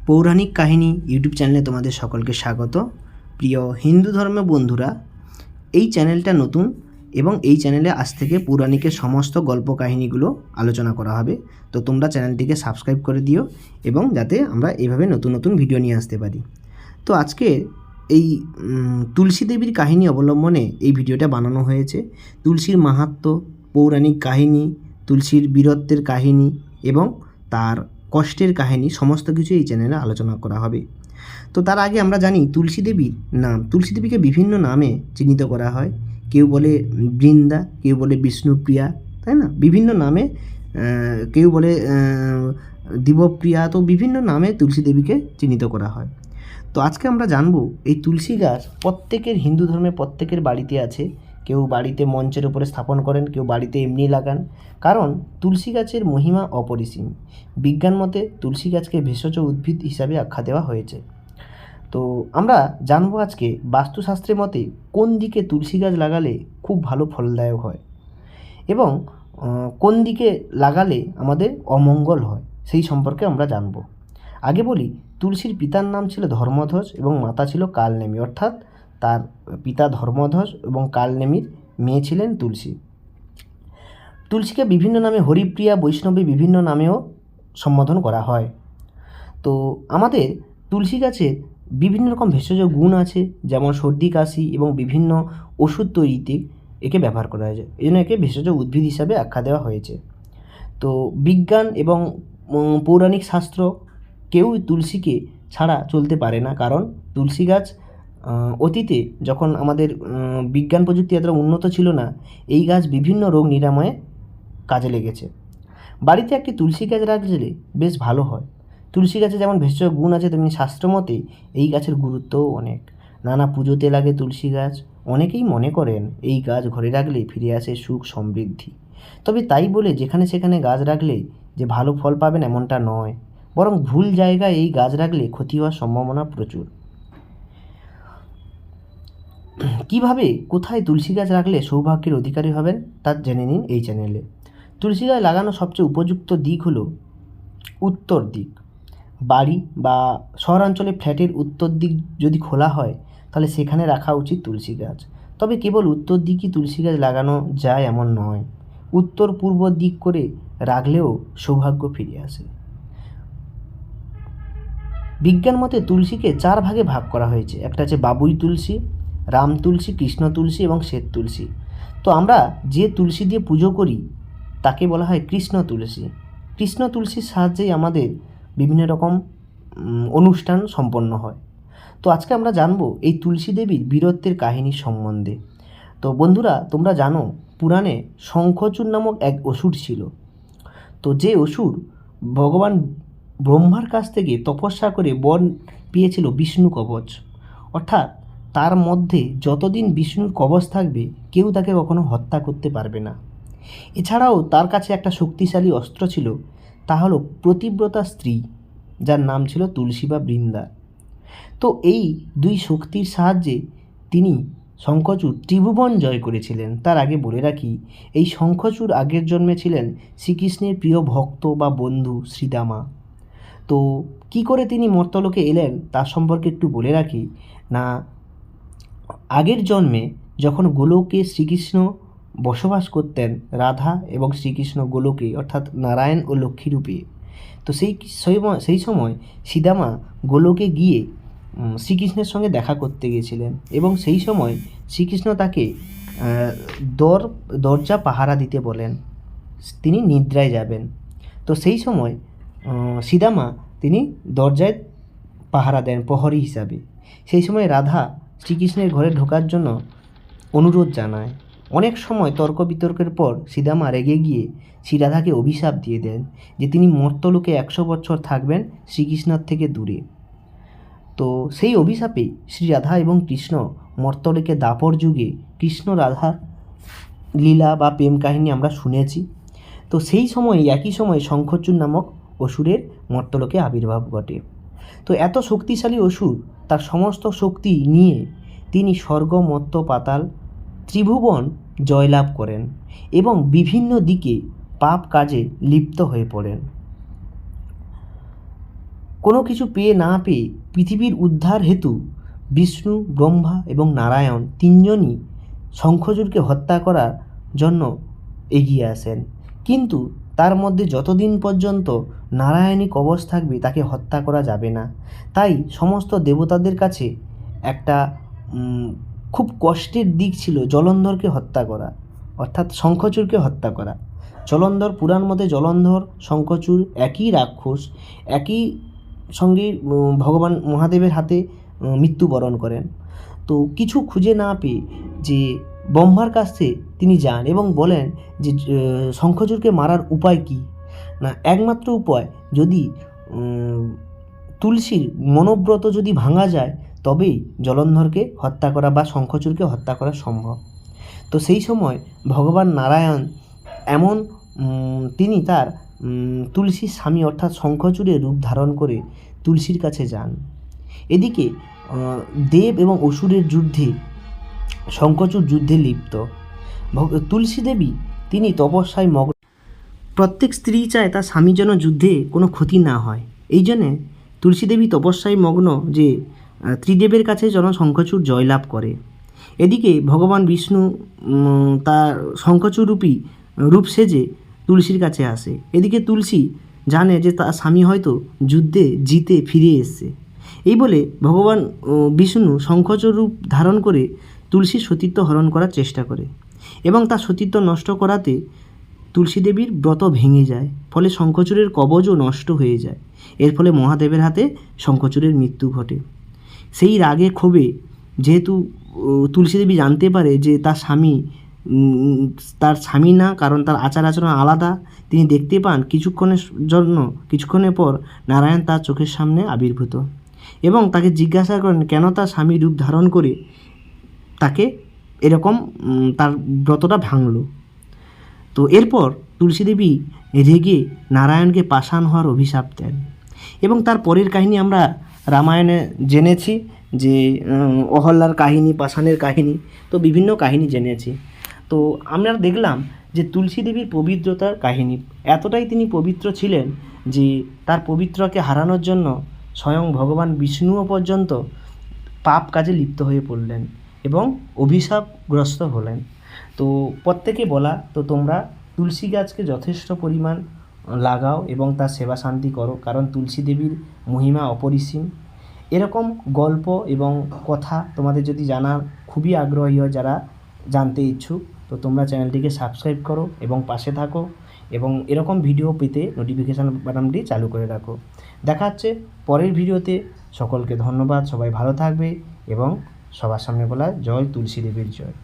পৌরাণিক কাহিনী ইউটিউব চ্যানেলে তোমাদের সকলকে স্বাগত। প্রিয় হিন্দু ধর্মের বন্ধুরা, এই চ্যানেলটা নতুন এবং এই চ্যানেলে আজ থেকে পৌরাণিকের সমস্ত গল্প কাহিনীগুলো আলোচনা করা হবে। তো তোমরা চ্যানেলটিকে সাবস্ক্রাইব করে দিও এবং যাতে আমরা এইভাবে নতুন নতুন ভিডিও নিয়ে আসতে পারি। তো আজকে এই তুলসী দেবীর কাহিনী অবলম্বনে এই ভিডিওটা বানানো হয়েছে। তুলসীর মাহাত্ম্য, পৌরাণিক কাহিনী, তুলসীর বীরত্বের কাহিনী এবং তার কষ্টের কাহিনী সমস্ত কিছু এই চ্যানেলে আলোচনা করা হবে। তো তার আগে আমরা জানি তুলসী দেবীর নাম। তুলসী দেবীকে বিভিন্ন নামে চিহ্নিত করা হয়। কেউ বলে বৃন্দা, কেউ বলে বিষ্ণুপ্রিয়া, তাই না? বিভিন্ন নামে, কেউ বলে দিবপ্রিয়া। তো বিভিন্ন নামে তুলসী দেবীকে চিহ্নিত করা হয়। তো আজকে আমরা জানবো এই তুলসী গাছ প্রত্যেকের হিন্দু ধর্মে প্রত্যেকের বাড়িতে আছে। কেউ বাড়িতে মঞ্চের উপরে স্থাপন করেন, কেউ বাড়িতে এমনি লাগান, কারণ তুলসী গাছের মহিমা অপরিসীম। বিজ্ঞান মতে তুলসী গাছকে ভেষজ উদ্ভিদ হিসাবে আখ্যা দেওয়া হয়েছে। তো আমরা জানবো আজকে বাস্তুশাস্ত্রের মতে কোন দিকে তুলসী গাছ লাগালে খুব ভালো ফলদায়ক হয় এবং কোন দিকে লাগালে আমাদের অমঙ্গল হয়, সেই সম্পর্কে আমরা জানবো। আগে বলি, তুলসীর পিতার নাম ছিল ধর্মধ্বজ এবং মাতা ছিল কালনেমী, অর্থাৎ তার পিতা ধর্মধ্বজ এবং কালনেমীর মেয়ে ছিলেন তুলসী। তুলসীকে বিভিন্ন নামে হরিপ্রিয়া, বৈষ্ণবী বিভিন্ন নামেও সম্বোধন করা হয়। তো আমাদের তুলসী গাছের বিভিন্ন রকম ভেষজ গুণ আছে, যেমন সর্দি কাশি এবং বিভিন্ন ওষুধ তৈরিতে একে ব্যবহার করা হয়েছে। এই জন্য একে ভেষজ উদ্ভিদ হিসাবে আখ্যা দেওয়া হয়েছে। তো বিজ্ঞান এবং পৌরাণিক শাস্ত্র কেউ তুলসীকে ছাড়া চলতে পারে না, কারণ তুলসী গাছ অতীতে যখন আমাদের বিজ্ঞান প্রযুক্তি এতটা উন্নত ছিল না, এই গাছ বিভিন্ন রোগ নিরাময়ে কাজে লেগেছে। বাড়িতে একটি তুলসী গাছ রাখলে বেশ ভালো হয়। তুলসী গাছে যেমন ভেষজ গুণ আছে, তেমনি শাস্ত্রমতে এই গাছের গুরুত্বও অনেক। নানা পুজোতে লাগে তুলসী গাছ। অনেকেই মনে করেন এই গাছ ঘরে রাখলে ফিরে আসে সুখ সমৃদ্ধি। তবে তাই বলে যেখানে সেখানে গাছ রাখলে যে ভালো ফল পাবেন এমনটা নয়, বরং ভুল জায়গায় এই গাছ রাখলে ক্ষতি হওয়ার সম্ভাবনা প্রচুর। কিভাবে, কোথায় তুলসী গাছ রাখলে সৌভাগ্যের অধিকারী হবেন তা জেনে নিন এই চ্যানেলে। তুলসী গাছ লাগানোর সবচেয়ে উপযুক্ত দিক হলো উত্তর দিক। বাড়ি বা শহরাঞ্চলে ফ্ল্যাটের উত্তর দিক যদি খোলা হয়, তাহলে সেখানে রাখা উচিত তুলসী গাছ। তবে কেবল উত্তর দিকই তুলসী গাছ লাগানো যায় এমন নয়, উত্তর পূর্ব দিক করে রাখলেও সৌভাগ্য ফিরে আসে। বিজ্ঞান মতে তুলসীকে 4 ভাগে ভাগ করা হয়েছে। একটা আছে বাবুই তুলসী, রাম তুলসী, কৃষ্ণ তুলসী এবং শ্বেত তুলসী। তো আমরা যে তুলসী দিয়ে পুজো করি তাকে বলা হয় কৃষ্ণ তুলসী। কৃষ্ণ তুলসীর সাহায্যেই আমাদের বিভিন্ন রকম অনুষ্ঠান সম্পন্ন হয়। তো আজকে আমরা জানবো এই তুলসী দেবীর বীরত্বের কাহিনী সম্বন্ধে। তো বন্ধুরা, তোমরা জানো পুরাণে শঙ্খচূড় নামক এক অসুর ছিল। তো যে অসুর ভগবান ব্রহ্মার কাছ থেকে তপস্যা করে বর পেয়েছিল বিষ্ণু কবচ, অর্থাৎ তার মধ্যে যতদিন বিষ্ণুর কবচ থাকবে কেউ তাকে কখনো হত্যা করতে পারবে না। এছাড়াও তার কাছে একটা শক্তিশালী অস্ত্র ছিল, তা হলো প্রতিব্রতা স্ত্রী, যার নাম ছিল তুলসী বা বৃন্দা। তো এই দুই শক্তির সাহায্যে তিনি শঙ্খচূড় ত্রিভুবন জয় করেছিলেন। তার আগে বলে রাখি, এই শঙ্খচূড় আগের জন্মে ছিলেন শ্রীকৃষ্ণের প্রিয় ভক্ত বা বন্ধু শ্রীদামা। তো কি করে তিনি মর্তলোকে এলেন তার সম্পর্কে একটু বলে রাখি। না, আগের জন্মে যখন গোলকে শ্রীকৃষ্ণ বসবাস করতেন, রাধা এবং শ্রীকৃষ্ণ গোলকে, অর্থাৎ নারায়ণ ও লক্ষ্মী রূপে, তো সেই সময় শ্রীদামা গোলকে গিয়ে শ্রীকৃষ্ণের সঙ্গে দেখা করতে গিয়েছিলেন এবং সেই সময় শ্রীকৃষ্ণ তাকে দরজা পাহারা দিতে বলেন, তিনি নিদ্রায় যাবেন। তো সেই সময় শ্রীদামা তিনি দরজায় পাহারা দেন প্রহরী হিসাবে। সেই সময় রাধা শ্রীকৃষ্ণের ঘরে ঢোকার জন্য অনুরোধ জানায়। অনেক সময় তর্ক বিতর্কের পর শ্রীদামা রেগে গিয়ে শ্রীরাধাকে অভিশাপ দিয়ে দেন যে তিনি মর্তলোকে 100 বছর থাকবেন শ্রীকৃষ্ণের থেকে দূরে। তো সেই অভিশাপে শ্রীরাধা এবং কৃষ্ণ মর্তলোকে দাপর যুগে কৃষ্ণ রাধার লীলা বা প্রেম কাহিনী আমরা শুনেছি। তো সেই সময় একই সময় শঙ্খচূড় নামক অসুরের মর্তলোকে আবির্ভাব ঘটে। তো এত শক্তিশালী অসুর, তার সমস্ত শক্তি নিয়ে তিনি স্বর্গ, মর্ত্য, পাতাল, ত্রিভুবন জয়লাভ করেন এবং বিভিন্ন দিকে পাপ কাজে লিপ্ত হয়ে পড়েন। কোনো কিছু পেয়ে না পেয়ে পৃথিবীর উদ্ধার হেতু বিষ্ণু, ব্রহ্মা এবং নারায়ণ তিনজনই শঙ্খচূড়কে হত্যা করার জন্য এগিয়ে আসেন। কিন্তু তার মধ্যে যতদিন পর্যন্ত নারায়ণী কবচ থাকবে তাকে হত্যা করা যাবে না। তাই সমস্ত দেবতাদের কাছে একটা খুব কষ্টের দিক ছিল জলন্ধরকে হত্যা করা, অর্থাৎ শঙ্খচূড়কে হত্যা করা। জলন্ধর, পুরাণ মতে জলন্ধর, শঙ্খচূড় একই রাক্ষস, একই সঙ্গে ভগবান মহাদেবের হাতে মৃত্যুবরণ করেন। তো কিছু খুঁজে না পেয়ে যে ব্রহ্মার কাছে তিনি যান এবং বলেন যে শঙ্খচূড়কে মারার উপায় কী না, একমাত্র উপায় যদি তুলসীর মনোব্রত যদি ভাঙা যায় তবেই জলন্ধরকে হত্যা করা বা শঙ্খচূড়কে হত্যা করা সম্ভব। তো সেই সময় ভগবান নারায়ণ এমন তিনি তার তুলসীর স্বামী অর্থাৎ শঙ্খচূড়ের রূপ ধারণ করে তুলসীর কাছে যান। এদিকে দেব এবং অসুরের যুদ্ধে শঙ্খচূড় যুদ্ধে লিপ্ত। তুলসী দেবী তিনি তপস্যায় মগ্ন। প্রত্যেক স্ত্রী চায় তার স্বামীর যেন যুদ্ধে কোনো ক্ষতি না হয়, এই জন্যে তুলসী দেবী তপস্যায় মগ্ন যে ত্রিদেবের কাছে যেন শঙ্খচূড় জয়লাভ করে। এদিকে ভগবান বিষ্ণু তার শঙ্খচূড়রূপী রূপ সেজে তুলসীর কাছে আসে। এদিকে তুলসী জানে যে তার স্বামী হয়তো যুদ্ধে জিতে ফিরে এসছে। এই বলে ভগবান বিষ্ণু শঙ্খচূড় রূপ ধারণ করে তুলসীর সতীত্ব হরণ করার চেষ্টা করে এবং তার সতীত্ব নষ্ট করাতে তুলসী দেবীর ব্রত ভেঙে যায়, ফলে শঙ্খচূড়ের কবচও নষ্ট হয়ে যায়। এর ফলে মহাদেবের হাতে শঙ্খচূড়ের মৃত্যু ঘটে। সেই রাগে ক্ষোভে যেহেতু তুলসী দেবী জানতে পারে যে তার স্বামী না, কারণ তার আচার আচরণ আলাদা, তিনি দেখতে পান কিছুক্ষণের পর নারায়ণ তার চোখের সামনে আবির্ভূত এবং তাকে জিজ্ঞাসা করেন কেন তার স্বামী রূপ ধারণ করে তাকে এরকম তার ব্রতটা ভাঙল। তো এরপর তুলসী দেবী রেগে নারায়ণকে পাষাণ হওয়ার অভিশাপ দেন এবং তার পরের কাহিনী আমরা রামায়ণে জেনেছি যে অহল্যার কাহিনী, পাষাণের কাহিনী, তো বিভিন্ন কাহিনী জেনেছি। তো আমরা দেখলাম যে তুলসী দেবীর পবিত্রতার কাহিনী, এতটাই তিনি পবিত্র ছিলেন যে তার পবিত্রকে হারানোর জন্য স্বয়ং ভগবান বিষ্ণুও পর্যন্ত পাপ কাজে লিপ্ত হয়ে পড়লেন এবং অভিশাপগ্রস্ত হলেন। তো প্রত্যেকে বলা, তো তোমরা তুলসী গাছকে যথেষ্ট পরিমাণ লাগাও এবং তার সেবা শান্তি করো, কারণ তুলসী দেবীর মহিমা অপরিসীম। এরকম গল্প এবং কথা তোমাদের যদি জানার খুবই আগ্রহী হয়, যারা জানতে ইচ্ছুক, তো তোমরা চ্যানেলটিকে সাবস্ক্রাইব করো এবং পাশে থাকো এবং এরকম ভিডিও পেতে নোটিফিকেশান বাটনটি চালু করে রাখো। দেখা হচ্ছে পরের ভিডিওতে। সকলকে ধন্যবাদ, সবাই ভালো থাকবে এবং সবার সামনে বলা জয় তুলসী দেবীর জয়।